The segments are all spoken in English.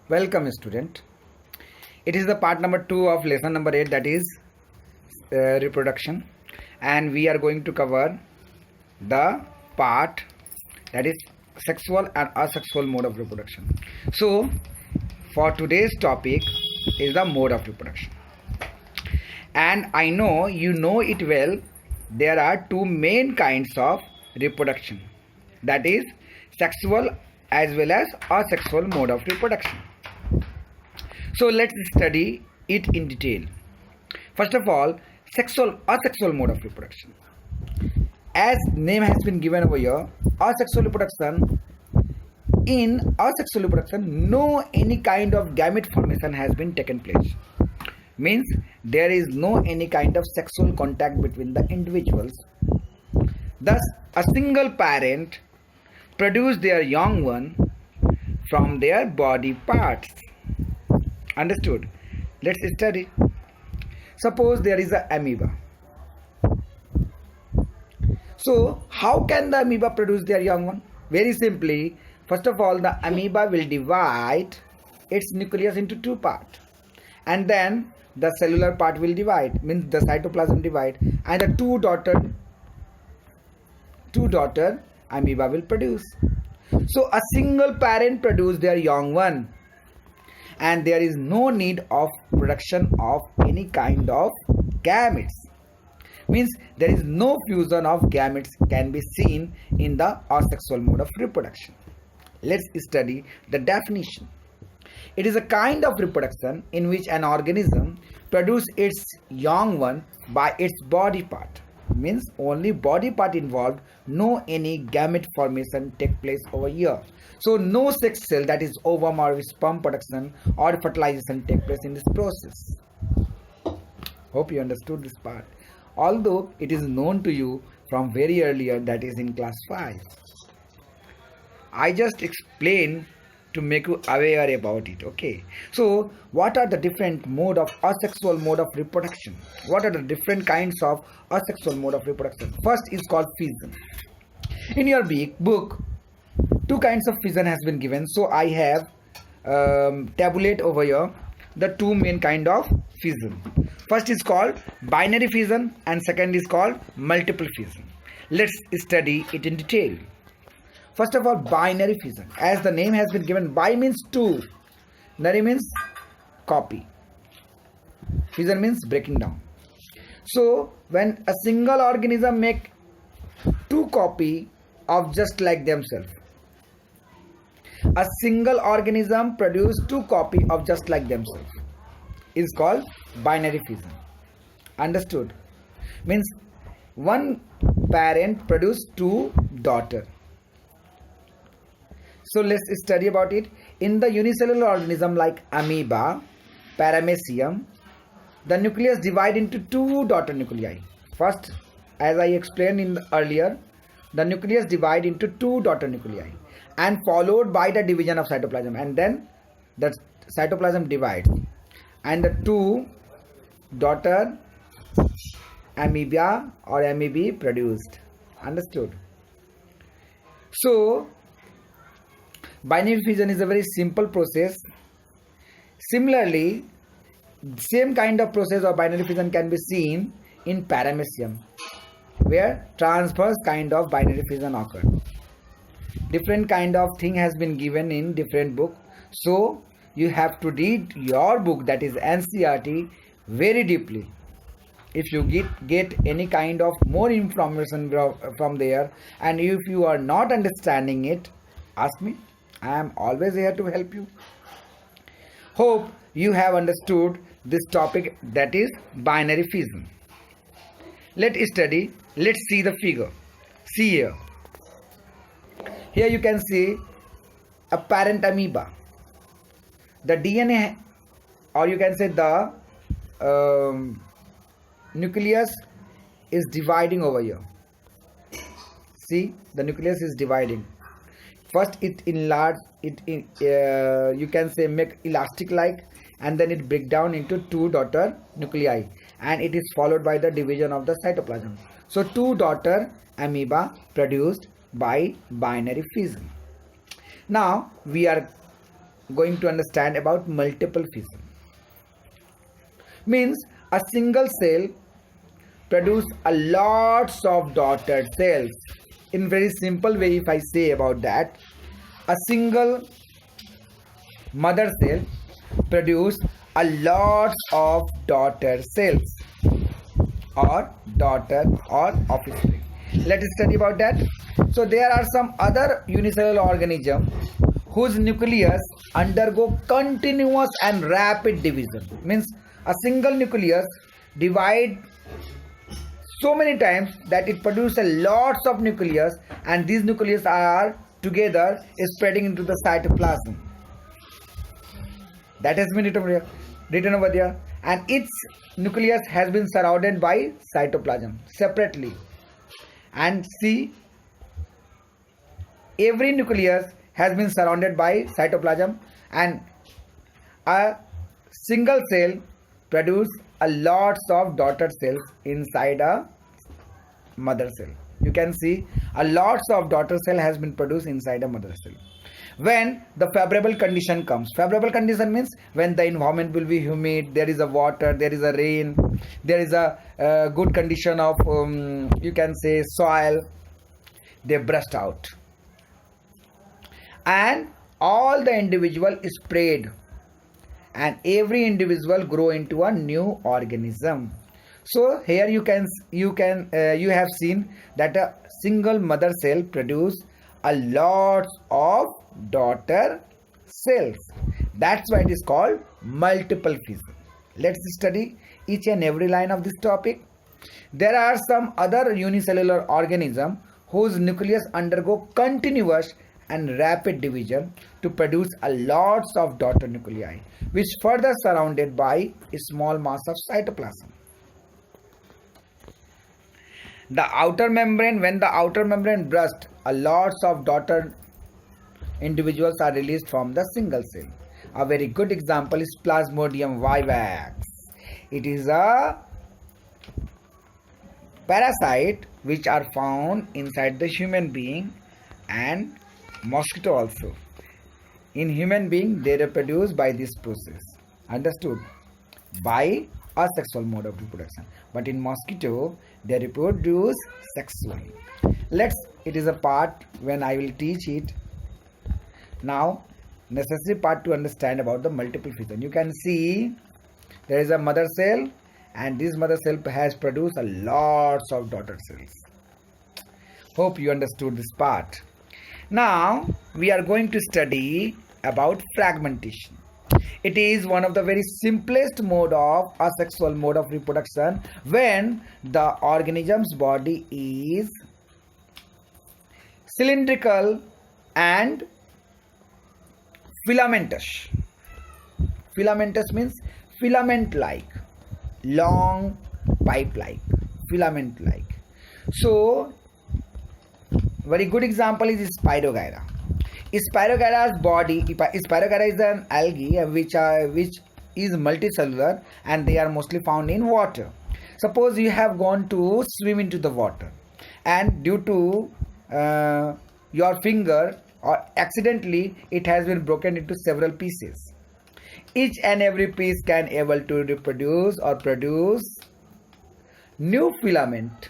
Welcome, student. It is the part number 2 of lesson number 8, that is reproduction, and we are going to cover the part that is sexual and asexual mode of reproduction. So, for today's topic is the mode of reproduction, and I know you know it well. There are two main kinds of reproduction, that is sexual as well as asexual mode of reproduction. So let's study it in detail. First of all, asexual mode of reproduction. As name has been given over here, asexual reproduction. In asexual reproduction, no any kind of gamete formation has been taken place. Means there is no any kind of sexual contact between the individuals. Thus, a single parent produce their young one from their body parts. Understood? Let's study. Suppose there is a amoeba. So how can the amoeba produce their young one? Very simply, first of all, the amoeba will divide its nucleus into two parts, and then the cellular part will divide, means the cytoplasm divide, and the two daughter amoeba will produce. So a single parent produce their young one, and there is no need of production of any kind of gametes. Means there is no fusion of gametes can be seen in the asexual mode of reproduction. Let's study the definition. It is a kind of reproduction in which an organism produces its young one by its body part. Means only body part involved, no any gamete formation take place over here. So no sex cell, that is ovum or sperm production or fertilization take place in this process. Hope you understood this part, although it is known to you from very earlier, that is in class 5. I just explain to make you aware about it. Okay, so what are the different asexual mode of reproduction? What are the different kinds of asexual mode of reproduction? First is called fission. In your book, two kinds of fission has been given, so I have tabulate over here the two main kind of fission. First is called binary fission and second is called multiple fission. Let's study it in detail. First of all, binary fission. As the name has been given, bi means two, nary means copy, fission means breaking down. So when a single organism make two copy of just like themselves, a single organism produce two copy of just like themselves, is called binary fission. Understood? Means one parent produce two daughter. So let's study about it. In the unicellular organism like amoeba, paramecium, the nucleus divide into two daughter nuclei. First, as I explained in earlier, the nucleus divide into two daughter nuclei and followed by the division of cytoplasm, and then the cytoplasm divides and the two daughter amoeba or amoebae produced. Understood? So binary fission is a very simple process. Similarly, same kind of process of binary fission can be seen in paramecium, where transverse kind of binary fission occur. Different kind of thing has been given in different book, so you have to read your book, that is NCERT, very deeply. If you get any kind of more information from there, and if you are not understanding it, ask me. I am always here to help you. Hope you have understood this topic, that is binary fission. Let's study. Let's see the figure. See here. Here you can see a parent amoeba. The DNA, or you can say the nucleus is dividing over here. See, the nucleus is dividing. First it enlarge it, you can say make elastic like, and then it break down into two daughter nuclei, and it is followed by the division of the cytoplasm. So two daughter amoeba produced by binary fission. Now we are going to understand about multiple fission. Means a single cell produce a lots of daughter cells. In very simple way, if I say about that, a single mother cell produce a lots of daughter cells or daughter or offspring. Let us study about that. So there are some other unicellular organisms whose nucleus undergo continuous and rapid division. Means a single nucleus divide so many times that it produces lots of nucleus, and these nucleus are together spreading into the cytoplasm. That has been written over there, and its nucleus has been surrounded by cytoplasm separately. And see, every nucleus has been surrounded by cytoplasm, and a single cell produce a lots of daughter cells inside a mother cell. You can see a lots of daughter cell has been produced inside a mother cell. When the favorable condition comes, favorable condition means when the environment will be humid, there is a water, there is a rain, there is a good condition of you can say soil, they burst out, and all the individual is spread, and every individual grow into a new organism. So here you have seen that a single mother cell produce a lot of daughter cells. That's why it is called multiple fission. Let's study each and every line of this topic. There are some other unicellular organisms whose nucleus undergo continuous and rapid division to produce a lots of daughter nuclei, which further surrounded by a small mass of cytoplasm. The outer membrane, when the outer membrane bursts, a lots of daughter individuals are released from the single cell. A very good example is Plasmodium vivax. It is a parasite which are found inside the human being and mosquito also. In human being, they reproduce by this process. Understood? By asexual mode of reproduction. But in mosquito, they reproduce sexually. It is a part when I will teach it. Now, necessary part to understand about the multiple fission. You can see there is a mother cell, and this mother cell has produced a lots of daughter cells. Hope you understood this part. Now, we are going to study about fragmentation. It is one of the very simplest mode of asexual mode of reproduction when the organism's body is cylindrical and filamentous. Filamentous means filament-like, long pipe-like, filament-like. So, very good example is Spirogyra. Spirogyra's body, Spirogyra is an algae which is multicellular, and they are mostly found in water. Suppose you have gone to swim into the water, and due to your finger or accidentally it has been broken into several pieces. Each and every piece can able to reproduce or produce new filament.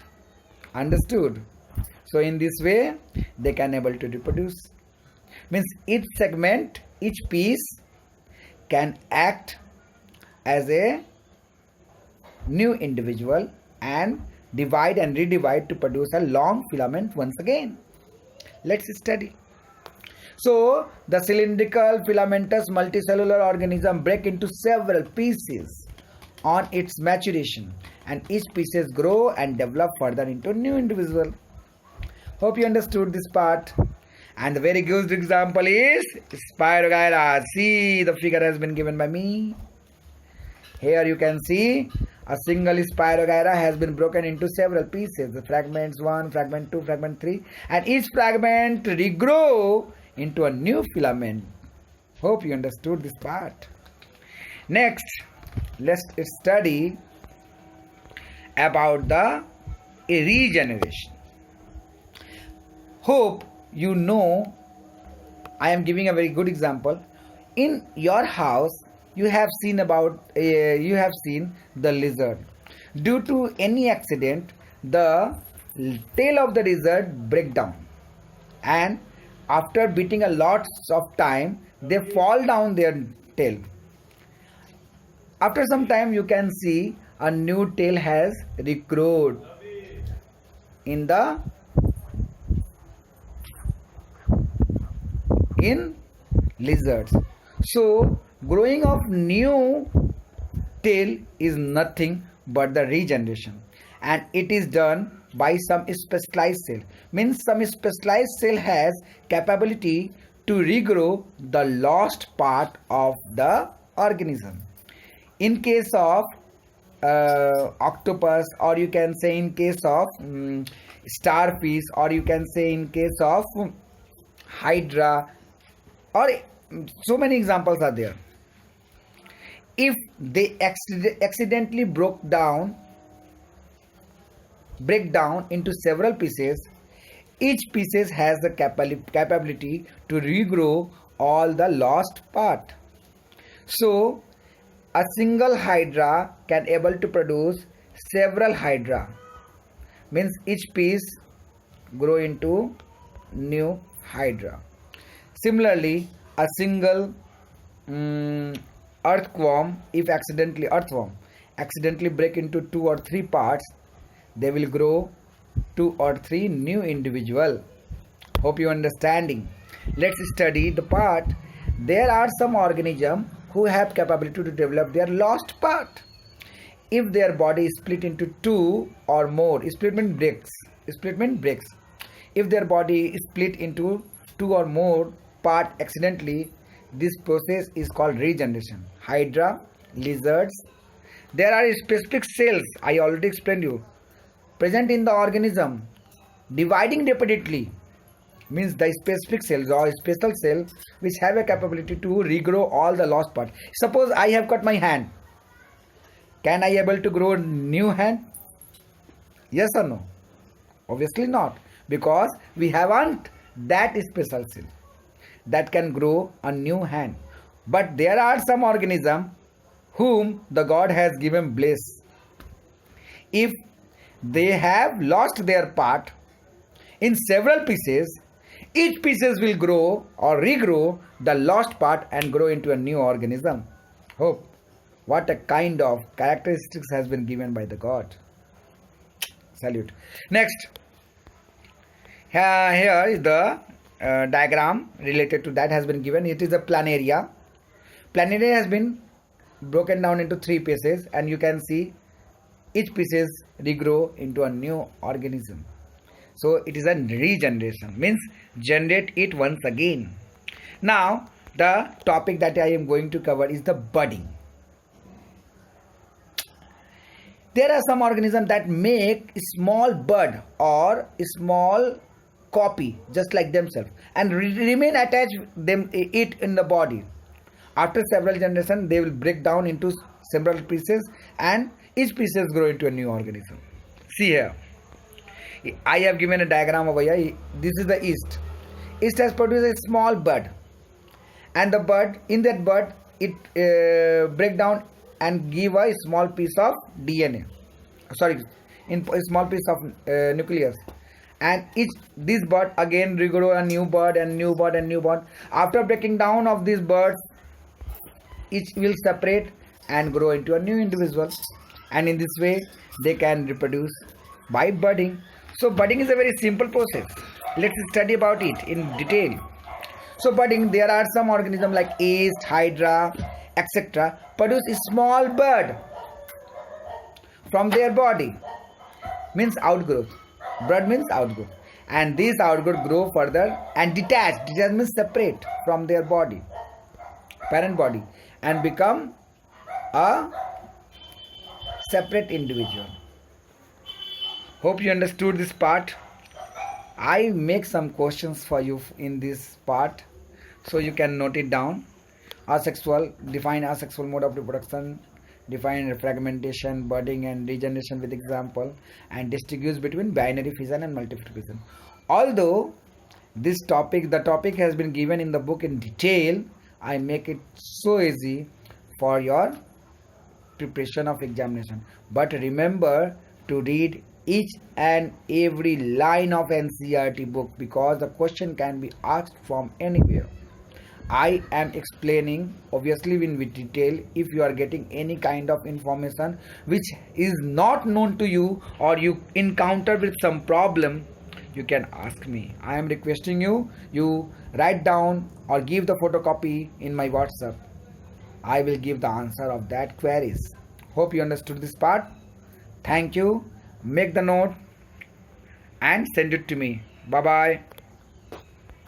Understood? So in this way they can able to reproduce. Means each segment, each piece can act as a new individual and divide and redivide to produce a long filament once again. Let's study. So the cylindrical filamentous multicellular organism break into several pieces on its maturation, and each pieces grow and develop further into new individual. Hope you understood this part. And the very good example is Spirogyra. See, the figure has been given by me. Here you can see a single Spirogyra has been broken into several pieces. The fragments 1, fragment 2, fragment 3, and each fragment regrow into a new filament. Hope you understood this part. Next, let's study about the regeneration. Hope you know I am giving a very good example. In your house, you have seen the lizard. Due to any accident, the tail of the lizard break down, and after beating a lot of time, they fall down their tail. After some time, you can see a new tail has regrowed in the in lizards. So growing of new tail is nothing but the regeneration, and it is done by some specialized cell. Means some specialized cell has capability to regrow the lost part of the organism. In case of octopus, or you can say in case of starfish, or you can say in case of hydra, or so many examples are there. If they accidentally break down into several pieces, each pieces has the capability to regrow all the lost part. So a single hydra can able to produce several hydra, means each piece grow into new hydra. Similarly, a single earthworm, if accidentally break into 2 or 3 parts, they will grow 2 or 3 new individual. Hope you understanding. Let's study the part. There are some organisms who have capability to develop their lost part. If their body is split into 2 or more, split means breaks. If their body is split into 2 or more part accidentally, this process is called regeneration. Hydra, lizards, there are specific cells, I already explained you, present in the organism, dividing repeatedly, means the specific cells or special cells which have a capability to regrow all the lost part. Suppose I have cut my hand, can I able to grow new hand? Yes or no? Obviously not, because we haven't that special cell that can grow a new hand. But there are some organisms whom the God has given bliss. If they have lost their part in several pieces, each pieces will grow or regrow the lost part and grow into a new organism. Hope what a kind of characteristics has been given by the God. Salute. Next, here is the diagram related to that has been given. It is a planaria. Planaria has been broken down into 3 pieces, and you can see each pieces regrow into a new organism. So it is a regeneration, means generate it once again. Now the topic that I am going to cover is the budding. There are some organisms that make a small bud or a small copy just like themselves and remain attached it in the body. After several generations, they will break down into several pieces, and each pieces grow into a new organism. See here, I have given a diagram over here. This is the yeast. Yeast has produced a small bud, and the bud, in that bud, it break down and give a small piece of DNA. Sorry, in a small piece of nucleus. And this bud again regrow a new bud and new bud and new bud. After breaking down of these buds, each will separate and grow into a new individual, and in this way they can reproduce by budding. So budding is a very simple process. Let's study about it in detail. So budding, there are some organisms like yeast, hydra, etc. produce a small bud from their body, means outgrowth. Bud means outgrowth, and these outgrowth grow further and detach. Detach means separate from their body, parent body, and become a separate individual. Hope you understood this part. I make some questions for you in this part, so you can note it down. Asexual, define asexual mode of reproduction, define fragmentation, budding and regeneration with example, and distinguish between binary fission and multiple fission. Although the topic has been given in the book in detail, I make it so easy for your preparation of examination. But remember to read each and every line of NCERT book, because the question can be asked from anywhere. I am explaining obviously in with detail. If you are getting any kind of information which is not known to you, or you encounter with some problem, you can ask me. I am requesting you write down or give the photocopy in my WhatsApp. I will give the answer of that queries. Hope you understood this part. Thank you. Make the note and send it to me. Bye bye.